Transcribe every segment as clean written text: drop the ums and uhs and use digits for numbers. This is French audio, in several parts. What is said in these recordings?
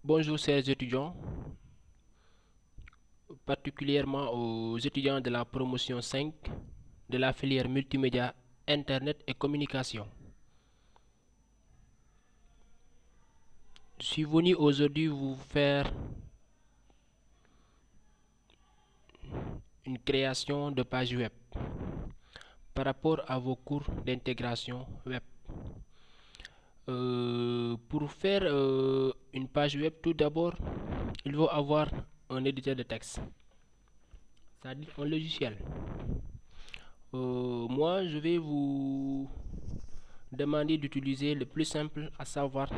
Bonjour chers étudiants, particulièrement aux étudiants de la promotion 5 de la filière multimédia, Internet et communication. Je suis venu aujourd'hui vous faire une création de page web par rapport à vos cours d'intégration web. Pour faire une page web, tout d'abord, il faut avoir un éditeur de texte, c'est-à-dire un logiciel. Moi, je vais vous demander d'utiliser le plus simple, à savoir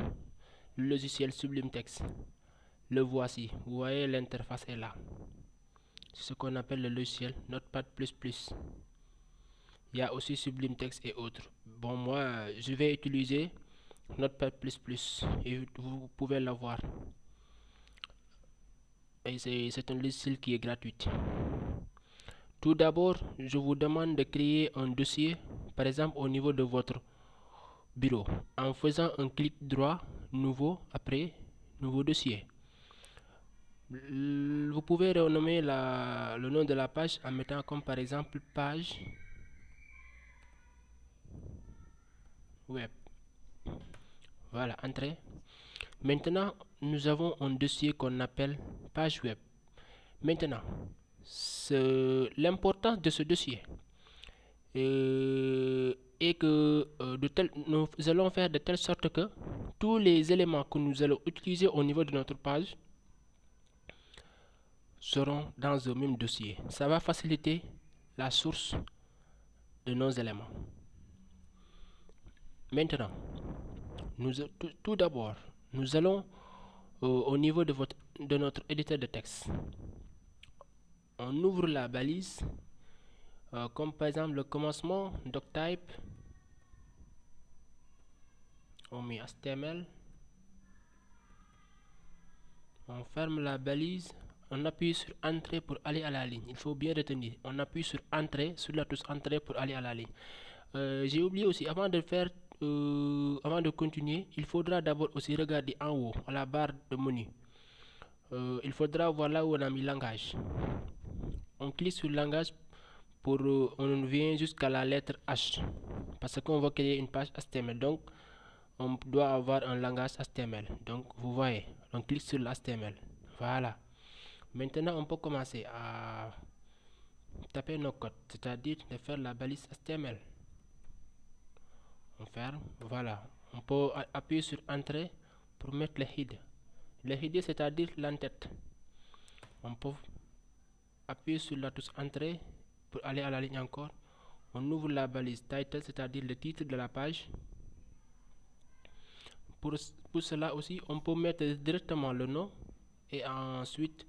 le logiciel Sublime Text. Le voici, vous voyez l'interface est là. C'est ce qu'on appelle le logiciel Notepad++. Il y a aussi Sublime Text et autres. Bon, moi, je vais utiliser Notepad++ et vous pouvez l'avoir. Et c'est un logiciel qui est gratuit. Tout d'abord, je vous demande de créer un dossier, par exemple au niveau de votre bureau, en faisant un clic droit, nouveau, après, nouveau dossier. Vous pouvez renommer le nom de la page en mettant comme par exemple page web. Voilà, entrée. Maintenant, nous avons un dossier qu'on appelle page web. Maintenant, l'importance de ce dossier est que nous allons faire de telle sorte que tous les éléments que nous allons utiliser au niveau de notre page seront dans un même dossier. Ça va faciliter la source de nos éléments. Maintenant, tout d'abord, nous allons au niveau de notre éditeur de texte. On ouvre la balise, comme par exemple le commencement, doctype, on met HTML, on ferme la balise, on appuie sur Entrée pour aller à la ligne. Il faut bien retenir, on appuie sur Entrée, sur la touche Entrée pour aller à la ligne. J'ai oublié aussi, avant de continuer, il faudra d'abord aussi regarder en haut, à la barre de menu. Il faudra voir là où on a mis langage. On clique sur langage on vient jusqu'à la lettre H parce qu'on va créer une page HTML, donc on doit avoir un langage HTML. Donc vous voyez, on clique sur l'HTML. Voilà. Maintenant on peut commencer à taper nos codes, c'est-à-dire de faire la balise HTML. On ferme, voilà. On peut appuyer sur Entrée pour mettre le header. Le header, c'est-à-dire l'entête. On peut appuyer sur la touche Entrée pour aller à la ligne encore. On ouvre la balise title, c'est-à-dire le titre de la page. Pour cela aussi, on peut mettre directement le nom et ensuite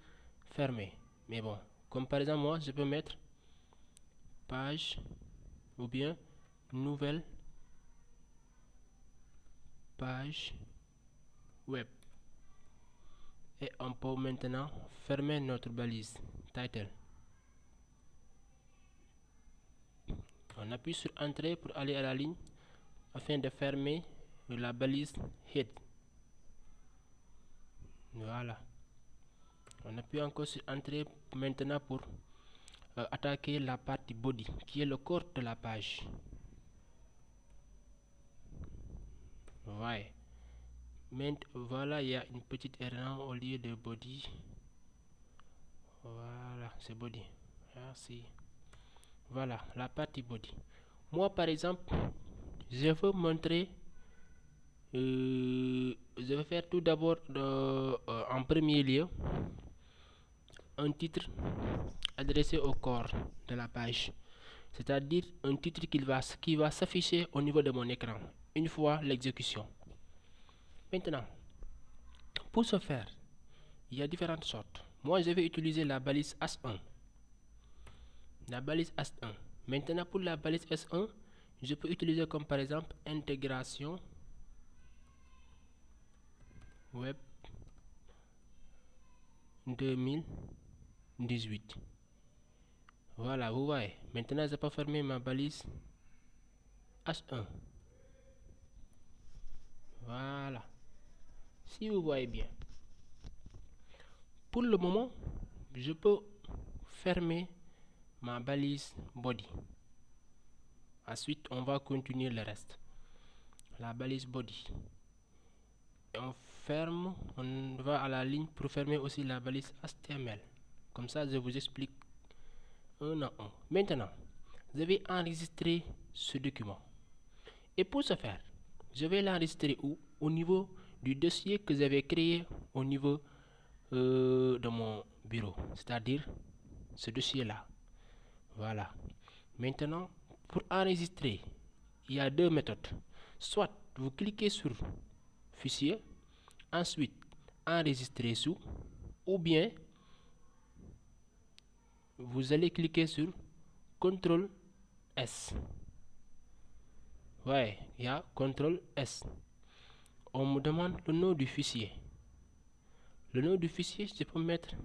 fermer. Mais bon, comme par exemple moi, je peux mettre page ou bien nouvelle page web. Et on peut maintenant fermer notre balise title. On appuie sur Entrée pour aller à la ligne afin de fermer la balise head. Voilà. On appuie encore sur Entrée maintenant pour attaquer la partie body qui est le corps de la page. Ouais. Voilà, il y a une petite erreur au lieu de body. Voilà, c'est body. Merci. Voilà, la partie body. Moi, par exemple, je veux montrer. Je vais faire tout d'abord en premier lieu un titre adressé au corps de la page, c'est-à-dire un titre qui va s'afficher au niveau de mon écran une fois l'exécution. Maintenant, pour ce faire, il y a différentes sortes. Moi, je vais utiliser la balise S1. La balise S1. Maintenant, pour la balise S1, je peux utiliser comme par exemple intégration web 2018. Voilà, vous voyez. Maintenant, je peux fermer ma balise H1. Voilà. Si vous voyez bien. Pour le moment, je peux fermer ma balise body. Ensuite, on va continuer le reste. La balise body. Et on ferme, on va à la ligne pour fermer aussi la balise HTML. Comme ça, je vous explique un à un. Maintenant, je vais enregistrer ce document. Et pour ce faire, je vais l'enregistrer où? Au niveau du dossier que j'avais créé au niveau de mon bureau. C'est-à-dire ce dossier-là. Voilà. Maintenant, pour enregistrer, il y a deux méthodes. Soit vous cliquez sur Fichier, ensuite enregistrer sous, ou bien vous allez cliquer sur CTRL S. Ouais, il y a CTRL S. On me demande le nom du fichier. Le nom du fichier, je peux mettre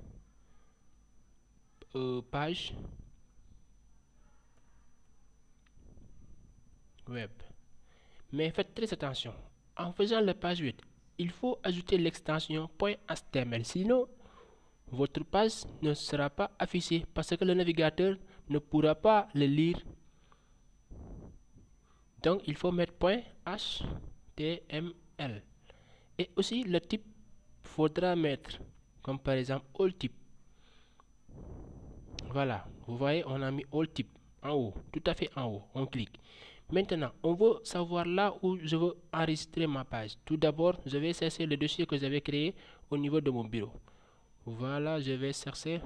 page web. Mais faites très attention. En faisant la page web, il faut ajouter l'extension .html. Sinon, votre page ne sera pas affichée parce que le navigateur ne pourra pas le lire. Donc, il faut mettre .html. Et aussi, le type faudra mettre, comme par exemple, all type. Voilà, vous voyez, on a mis all type en haut, tout à fait en haut. On clique. Maintenant, on veut savoir là où je veux enregistrer ma page. Tout d'abord, je vais chercher le dossier que j'avais créé au niveau de mon bureau. Voilà, je vais chercher.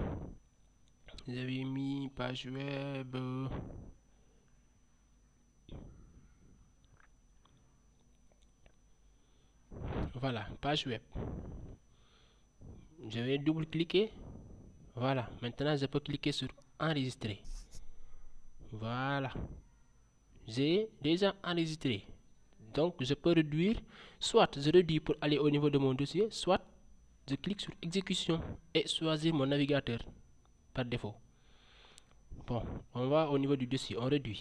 J'avais mis page web. Voilà, page web. Je vais double-cliquer. Voilà, maintenant je peux cliquer sur enregistrer. Voilà. J'ai déjà enregistré. Donc, je peux réduire. Soit je réduis pour aller au niveau de mon dossier, soit je clique sur exécution et choisir mon navigateur par défaut. Bon, on va au niveau du dossier, on réduit.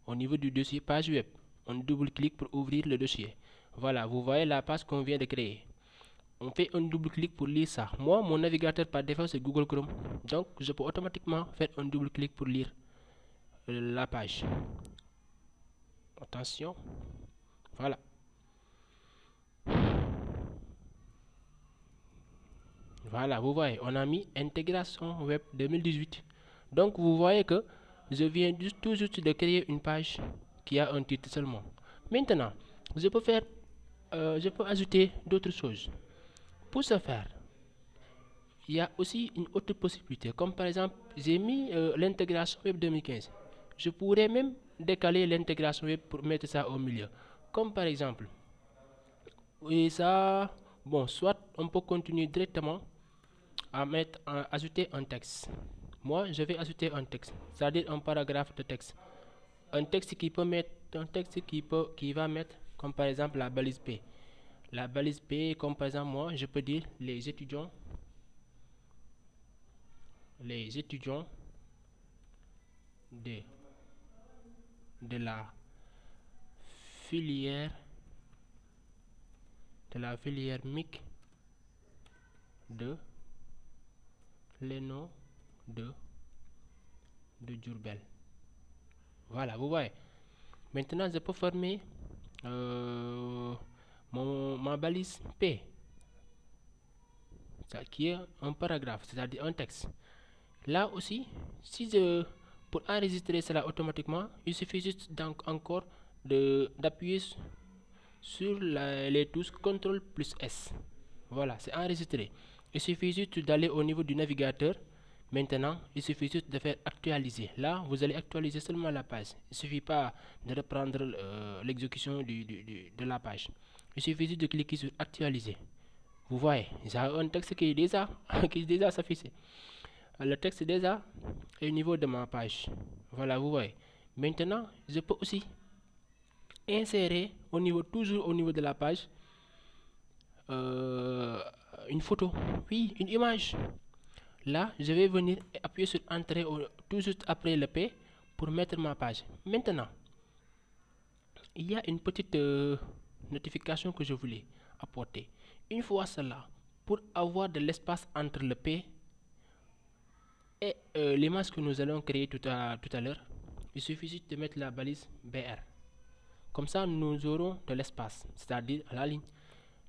Au niveau du dossier page web, on double-clique pour ouvrir le dossier. Voilà, vous voyez la page qu'on vient de créer. On fait un double-clic pour lire ça. Moi, mon navigateur par défaut, c'est Google Chrome. Donc, je peux automatiquement faire un double-clic pour lire la page. Attention. Voilà. Voilà, vous voyez, on a mis intégration web 2018. Donc, vous voyez que je viens tout juste de créer une page qui a un titre seulement. Maintenant, je peux ajouter d'autres choses. Pour ce faire, il y a aussi une autre possibilité. Comme par exemple, j'ai mis l'intégration web 2015. Je pourrais même décaler l'intégration web pour mettre ça au milieu. Comme par exemple, et ça, bon, soit on peut continuer directement à ajouter un texte. Moi, je vais ajouter un texte, c'est-à-dire un paragraphe de texte. Un texte qui va mettre, comme par exemple la balise P. La balise P, comme par exemple moi, je peux dire les étudiants de, de la filière MIC de l'ENO de Diourbel. Voilà, vous voyez. Maintenant, je peux former ma balise P, qui est un paragraphe, c'est-à-dire un texte. Là aussi, pour enregistrer cela automatiquement, il suffit juste encore d'appuyer sur les touches CTRL plus S. Voilà, c'est enregistré. Il suffit juste d'aller au niveau du navigateur. Maintenant, il suffit juste de faire actualiser. Là, vous allez actualiser seulement la page. Il ne suffit pas de reprendre l'exécution de la page. Il suffit juste de cliquer sur actualiser. Vous voyez, j'ai un texte qui est déjà s'affiché. Le texte est déjà au niveau de ma page. Voilà, vous voyez. Maintenant, je peux aussi insérer toujours au niveau de la page une photo, oui, une image. Là, je vais venir appuyer sur entrée tout juste après le P pour mettre ma page. Maintenant, il y a une petite notification que je voulais apporter. Une fois cela, pour avoir de l'espace entre le P et l'image que nous allons créer tout à l'heure, il suffit juste de mettre la balise BR. Comme ça, nous aurons de l'espace, c'est-à-dire à la ligne.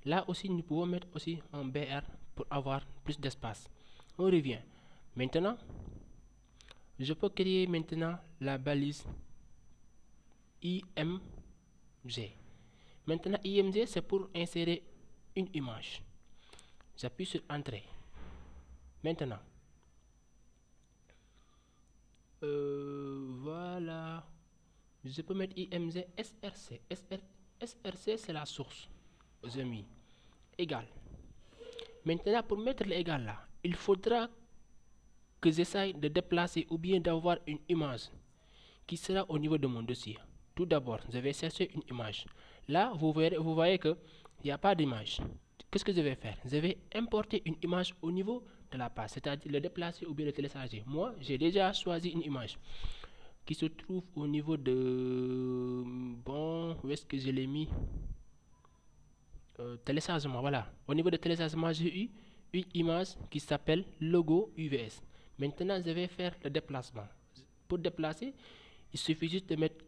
Là aussi, nous pouvons mettre aussi un BR pour avoir plus d'espace. On revient. Maintenant, je peux créer maintenant la balise IMG. Maintenant, IMG, c'est pour insérer une image. J'appuie sur Entrée. Maintenant, voilà. Je peux mettre IMG SRC. SRC, c'est la source. J'ai mis égal. Maintenant, pour mettre l'égal là, il faudra que j'essaye de déplacer ou bien d'avoir une image qui sera au niveau de mon dossier. Tout d'abord, je vais chercher une image. Là, vous voyez qu'il n'y a pas d'image. Qu'est-ce que je vais faire? Je vais importer une image au niveau de la page, c'est-à-dire le déplacer ou bien le télécharger. Moi, j'ai déjà choisi une image qui se trouve au niveau de... Bon, où est-ce que je l'ai mis? Téléchargement, voilà. Au niveau de téléchargement, j'ai eu une image qui s'appelle logo UVS. Maintenant, je vais faire le déplacement. Pour déplacer, il suffit juste de mettre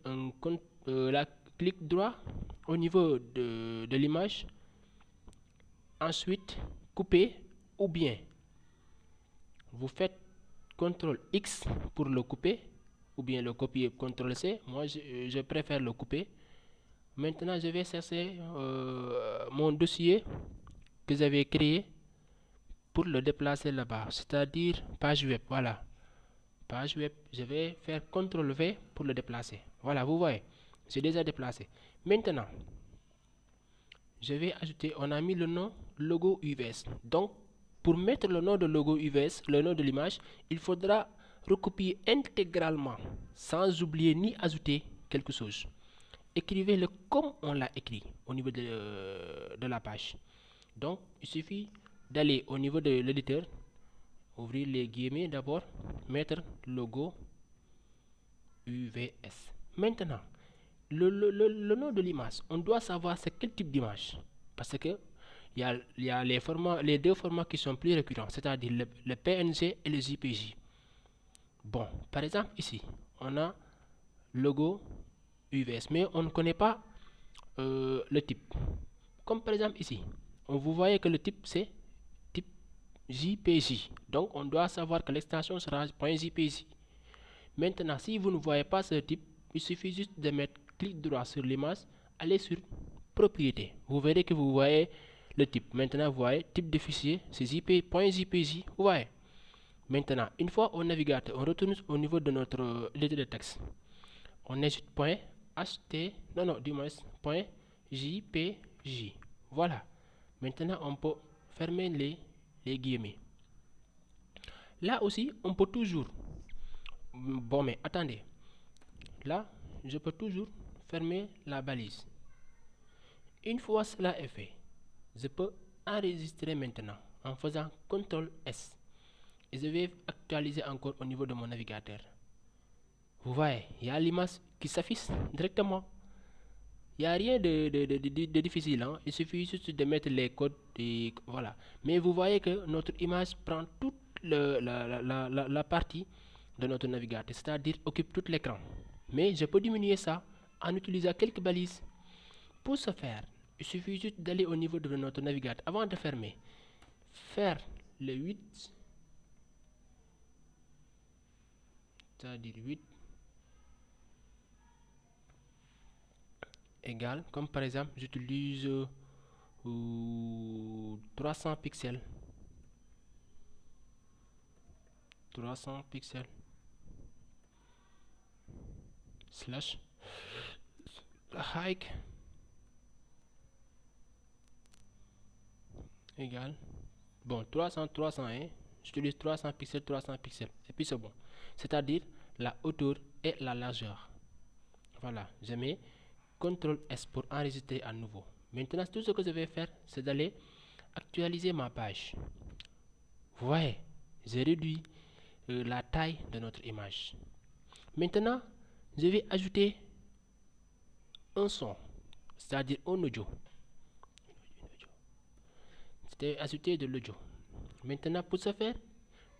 la clic droit au niveau de l'image. Ensuite, couper ou bien vous faites CTRL X pour le couper ou bien le copier CTRL C. Moi, je préfère le couper. Maintenant, je vais chercher mon dossier que j'avais créé pour le déplacer là-bas, c'est-à-dire page web. Voilà, page web. Je vais faire CTRL V pour le déplacer. Voilà, vous voyez, j'ai déjà déplacé. Maintenant, je vais ajouter, on a mis le nom logo UVS. Donc, pour mettre le nom de logo UVS, le nom de l'image, il faudra recopier intégralement, sans oublier ni ajouter quelque chose. Écrivez-le comme on l'a écrit au niveau de la page. Donc, il suffit d'aller au niveau de l'éditeur, ouvrir les guillemets d'abord, mettre logo UVS. Maintenant, le nom de l'image, on doit savoir c'est quel type d'image. Parce que il y a les deux formats qui sont plus récurrents, c'est-à-dire le PNG et le JPG. Bon, par exemple ici, on a logo UVS, mais on ne connaît pas le type. Comme par exemple ici, vous voyez que le type c'est type JPG. Donc on doit savoir que l'extension sera .jpg. Maintenant, si vous ne voyez pas ce type, il suffit juste de mettre clic droit sur l'image, aller sur propriété. Vous verrez que vous voyez le type. Maintenant, vous voyez type de fichier, c'est .jpg. Vous voyez. Maintenant, une fois au navigateur, on retourne au niveau de notre éditeur de texte. On ajoute .ht, non, du moins .jpg. Voilà. Maintenant, on peut fermer les guillemets. Là aussi, on peut toujours... Bon, mais attendez. Là, je peux toujours fermer la balise. Une fois cela est fait, je peux enregistrer maintenant en faisant CTRL S. Et je vais actualiser encore au niveau de mon navigateur. Vous voyez, il y a l'image qui s'affiche directement. Il n'y a rien de difficile, hein? Il suffit juste de mettre les codes et voilà. Mais vous voyez que notre image prend toute la partie de notre navigateur, c'est-à-dire occupe tout l'écran. Mais je peux diminuer ça en utilisant quelques balises. Pour ce faire, il suffit juste d'aller au niveau de notre navigateur avant de fermer. Faire le 8, c'est-à-dire 8 égale, comme par exemple, j'utilise 300 pixels. 300 pixels. Slash height égale, bon, 301, j'utilise 300 pixels, 300 pixels, et puis c'est bon. C'est-à-dire la hauteur et la largeur. Voilà, je mets CTRL S pour enregistrer à nouveau. Maintenant, tout ce que je vais faire, c'est d'aller actualiser ma page. Vous voyez, j'ai réduit la taille de notre image. Maintenant, je vais ajouter un son, c'est-à-dire un audio. C'était ajouter de l'audio. Maintenant, pour ce faire,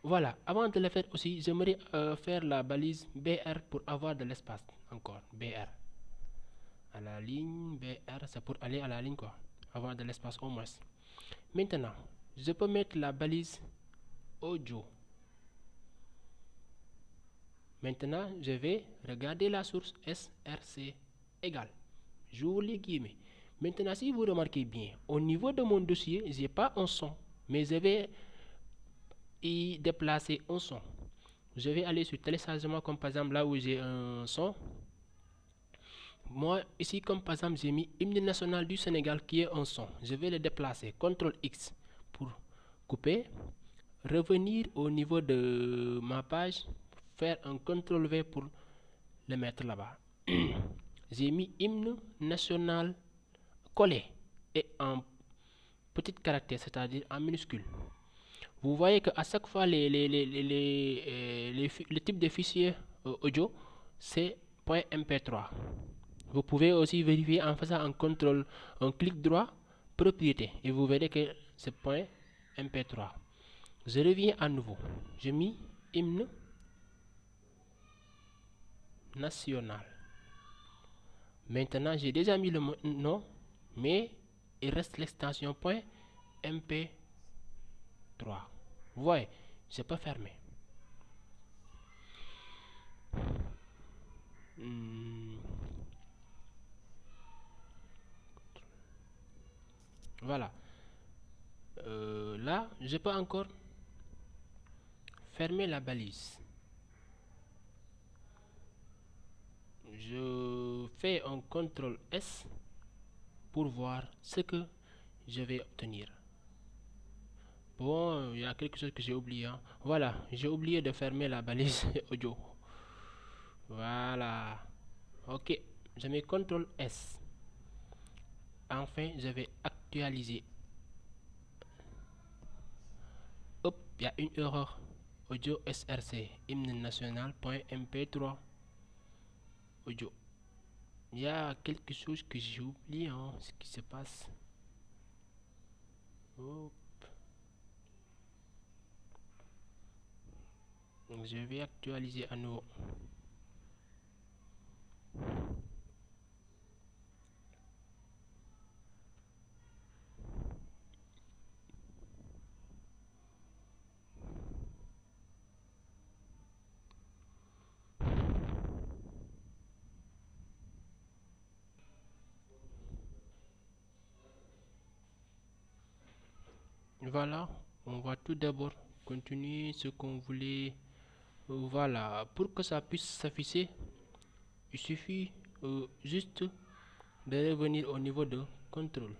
voilà, avant de le faire aussi, j'aimerais faire la balise BR pour avoir de l'espace. Encore, BR. À la ligne, BR, c'est pour aller à la ligne quoi. Avoir de l'espace au moins. Maintenant, je peux mettre la balise audio. Maintenant, je vais regarder la source SRC égale. J'ouvre les guillemets. Maintenant, si vous remarquez bien, au niveau de mon dossier, je n'ai pas un son, mais je vais y déplacer un son. Je vais aller sur téléchargement, comme par exemple là où j'ai un son. Moi, ici, comme par exemple, j'ai mis hymne national du Sénégal qui est un son. Je vais le déplacer. CTRL X pour couper. Revenir au niveau de ma page. Faire un CTRL V pour le mettre là-bas. J'ai mis hymne national collé et en petit caractère, c'est-à-dire en minuscule. Vous voyez qu'à chaque fois, le type de fichier audio, c'est .mp3. Vous pouvez aussi vérifier en faisant un contrôle, un clic droit, propriété, et vous verrez que c'est .mp3. Je reviens à nouveau. J'ai mis hymne national. Maintenant, j'ai déjà mis le nom, mais il reste l'extension .mp3. Vous voyez, je peux fermer. Voilà. Là, je peux encore fermer la balise. Je fais un CTRL S pour voir ce que je vais obtenir. Bon, il y a quelque chose que j'ai oublié. Hein. Voilà, j'ai oublié de fermer la balise audio. Voilà. Ok, je mets CTRL S. Enfin, je vais actualiser. Hop, il y a une erreur. Audio SRC, hymne national.mp3. Audio. Il y a quelque chose que j'ai oublié, hein, ce qui se passe. Hop. Donc je vais actualiser à nouveau. Voilà, on va tout d'abord continuer ce qu'on voulait. Voilà, pour que ça puisse s'afficher, il suffit juste de revenir au niveau de contrôle.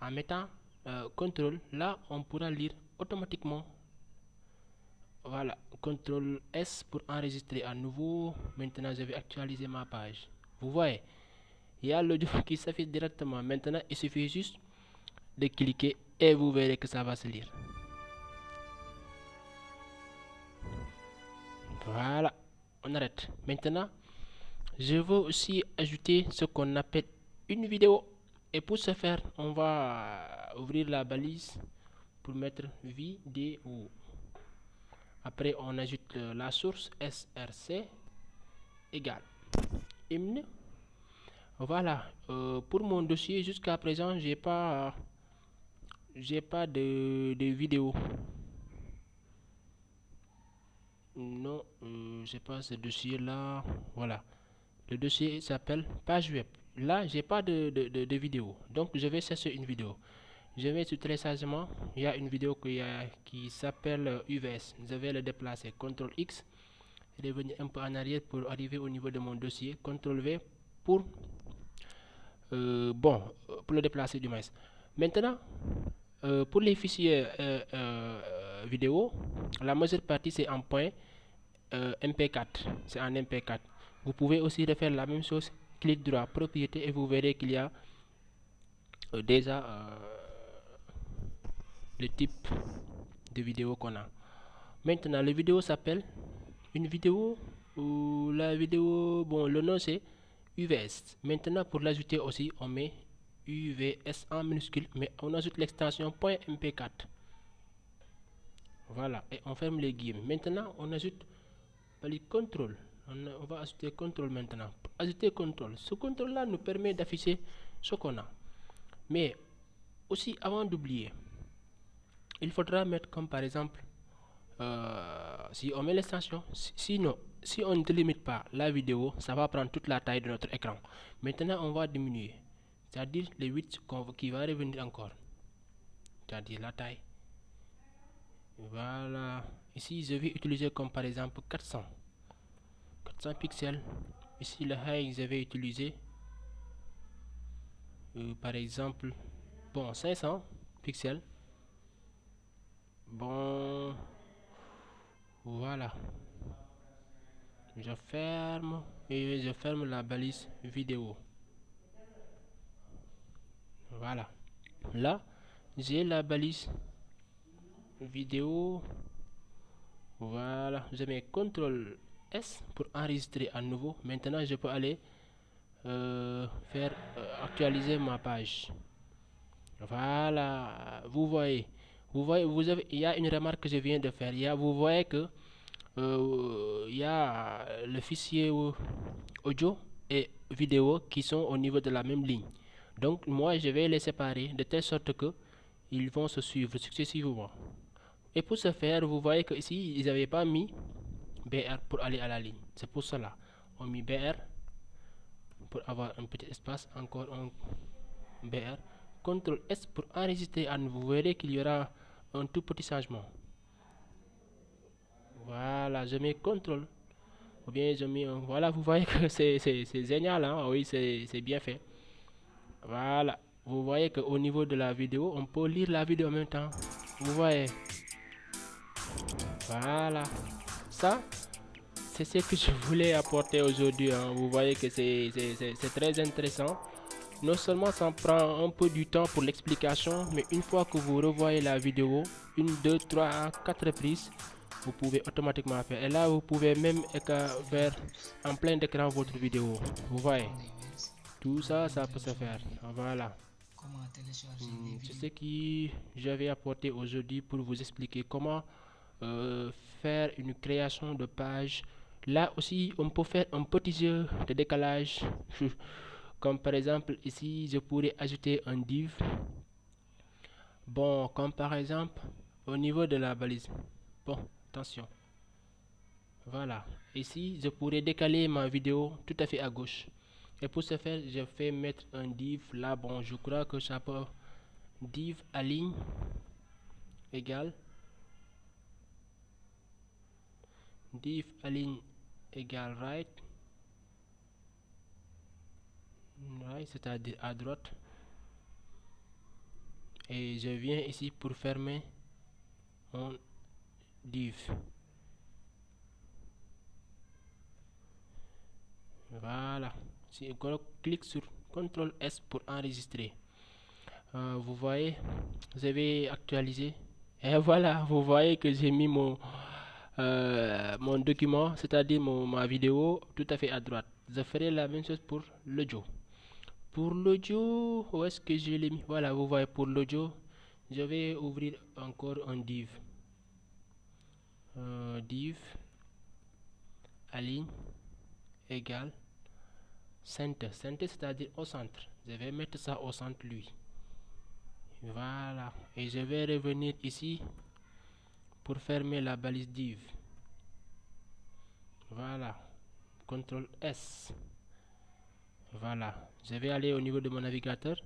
En mettant contrôle, là on pourra lire automatiquement. Voilà, contrôle S pour enregistrer à nouveau. Maintenant je vais actualiser ma page. Vous voyez, il y a l'audio qui s'affiche directement. Maintenant il suffit juste de cliquer et vous verrez que ça va se lire. Voilà, on arrête. Maintenant, je veux aussi ajouter ce qu'on appelle une vidéo. Et pour ce faire, on va ouvrir la balise pour mettre vidéo. Après, on ajoute la source SRC égale hymne. Voilà, pour mon dossier, jusqu'à présent, j'ai pas de vidéo. Non, j'ai pas ce dossier là. Voilà, le dossier s'appelle page web. Là, j'ai pas de vidéo, donc je vais chercher une vidéo. Je vais sur téléchargement. Il y a une vidéo qui s'appelle UVS. Je vais le déplacer. CTRL X, revenir un peu en arrière pour arriver au niveau de mon dossier. CTRL V pour pour le déplacer du moins. Maintenant, pour les fichiers vidéo, la majeure partie c'est en MP4. C'est en MP4. Vous pouvez aussi refaire la même chose. Clic droit, propriété, et vous verrez qu'il y a déjà le type de vidéo qu'on a. Maintenant, la vidéo s'appelle une vidéo la vidéo, bon, le nom c'est UVS. Maintenant, pour l'ajouter aussi, on met UVS en minuscule, mais on ajoute l'extension .mp4. Voilà, et on ferme les guillemets. Maintenant, on ajoute le contrôle. On va ajouter contrôle maintenant. Pour ajouter contrôle, ce contrôle-là nous permet d'afficher ce qu'on a. Mais aussi, avant d'oublier, il faudra mettre comme par exemple, si on met l'extension, sinon, si on ne délimite pas la vidéo, ça va prendre toute la taille de notre écran. Maintenant, on va diminuer, c'est-à-dire les 8 qui va revenir encore, c'est-à-dire la taille. Voilà, ici je vais utiliser comme par exemple 400 pixels. Ici le height je vais utiliser par exemple 500 pixels. Bon, voilà, je ferme et je ferme la balise vidéo. Voilà, là j'ai la balise vidéo. Voilà, je mets CTRL S pour enregistrer à nouveau. Maintenant je peux aller faire actualiser ma page. Voilà, vous avez, il y a une remarque que je viens de faire. Vous voyez que il y a le fichier audio et vidéo qui sont au niveau de la même ligne. Donc moi je vais les séparer de telle sorte que ils vont se suivre successivement. Et pour ce faire, vous voyez que ici ils n'avaient pas mis BR pour aller à la ligne. C'est pour cela on met BR pour avoir un petit espace, encore un BR. CTRL S pour enregistrer à nouveau. Vous verrez qu'il y aura un tout petit changement. Voilà, je mets CTRL ou bien je mets un... Voilà, vous voyez que c'est génial, hein? Oui, c'est bien fait. Voilà, vous voyez qu'au niveau de la vidéo, on peut lire la vidéo en même temps. Vous voyez. Voilà, ça c'est ce que je voulais apporter aujourd'hui, hein. Vous voyez que c'est très intéressant. Non seulement ça prend un peu du temps pour l'explication, mais une fois que vous revoyez la vidéo, 1, 2, 3, 4 reprises, vous pouvez automatiquement faire. Et là, vous pouvez même faire en plein écran votre vidéo. Vous voyez, tout ça, ça peut se faire. Voilà. C'est ce que j'avais apporté aujourd'hui pour vous expliquer comment faire une création de page. Là aussi, on peut faire un petit jeu de décalage. Comme par exemple, ici, je pourrais ajouter un div. Bon, comme par exemple, au niveau de la balise. Bon, attention. Voilà. Ici, je pourrais décaler ma vidéo tout à fait à gauche. Et pour ce faire, je vais mettre un div là. Bon, je crois que ça peut div align égale div align égale right, c'est-à-dire à droite. Et je viens ici pour fermer mon div. Voilà. Si on clique sur CTRL S pour enregistrer, vous voyez, je vais actualiser. Et voilà, vous voyez que j'ai mis mon document, c'est-à-dire ma vidéo, tout à fait à droite. Je ferai la même chose pour l'audio. Pour l'audio, où est-ce que je l'ai mis? Voilà, vous voyez, pour l'audio, je vais ouvrir encore un div. Div align égale center. Center, c'est-à-dire au centre. Je vais mettre ça au centre, lui. Voilà. Et je vais revenir ici pour fermer la balise div. Voilà. CTRL S. Voilà. Je vais aller au niveau de mon navigateur.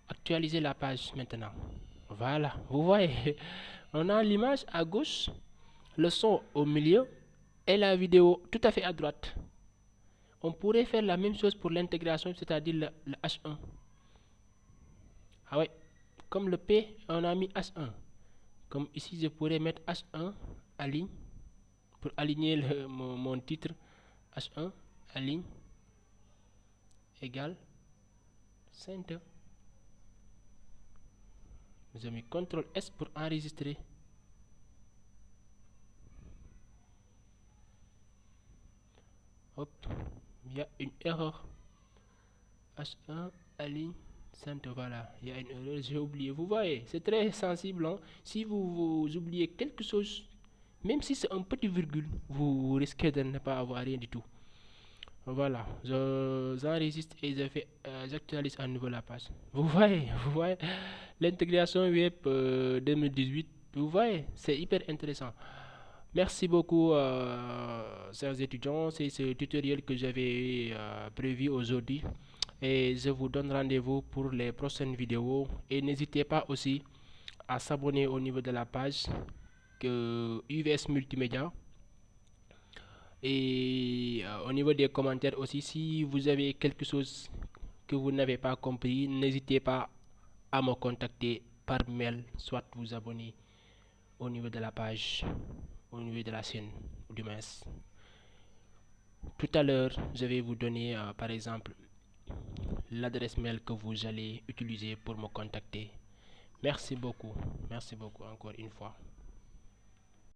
Actualiser la page maintenant. Voilà. Vous voyez, on a l'image à gauche, le son au milieu et la vidéo tout à fait à droite. On pourrait faire la même chose pour l'intégration, c'est-à-dire le H1. Ah ouais, comme le P, on a mis H1. Comme ici, je pourrais mettre H1 aligne pour aligner mon titre. H1 aligne égale center. Je mets CTRL S pour enregistrer. Hop, il y a une erreur. H1 aligne Voilà, il y a une erreur, j'ai oublié. Vous voyez, c'est très sensible, hein. Si vous oubliez quelque chose, même si c'est un petit virgule, vous risquez de ne pas avoir rien du tout. Voilà, j'enregistre et j'actualise à nouveau la page. Vous voyez, l'intégration web 2018, vous voyez, c'est hyper intéressant. Merci beaucoup, chers étudiants. C'est ce tutoriel que j'avais prévu aujourd'hui. Et je vous donne rendez-vous pour les prochaines vidéos. Et n'hésitez pas aussi à s'abonner au niveau de la page que UVS Multimédia. Et au niveau des commentaires aussi, si vous avez quelque chose que vous n'avez pas compris, n'hésitez pas à me contacter par mail, soit vous abonner au niveau de la page, au niveau de la chaîne, du moins. Tout à l'heure, je vais vous donner par exemple l'adresse mail que vous allez utiliser pour me contacter. Merci beaucoup encore une fois.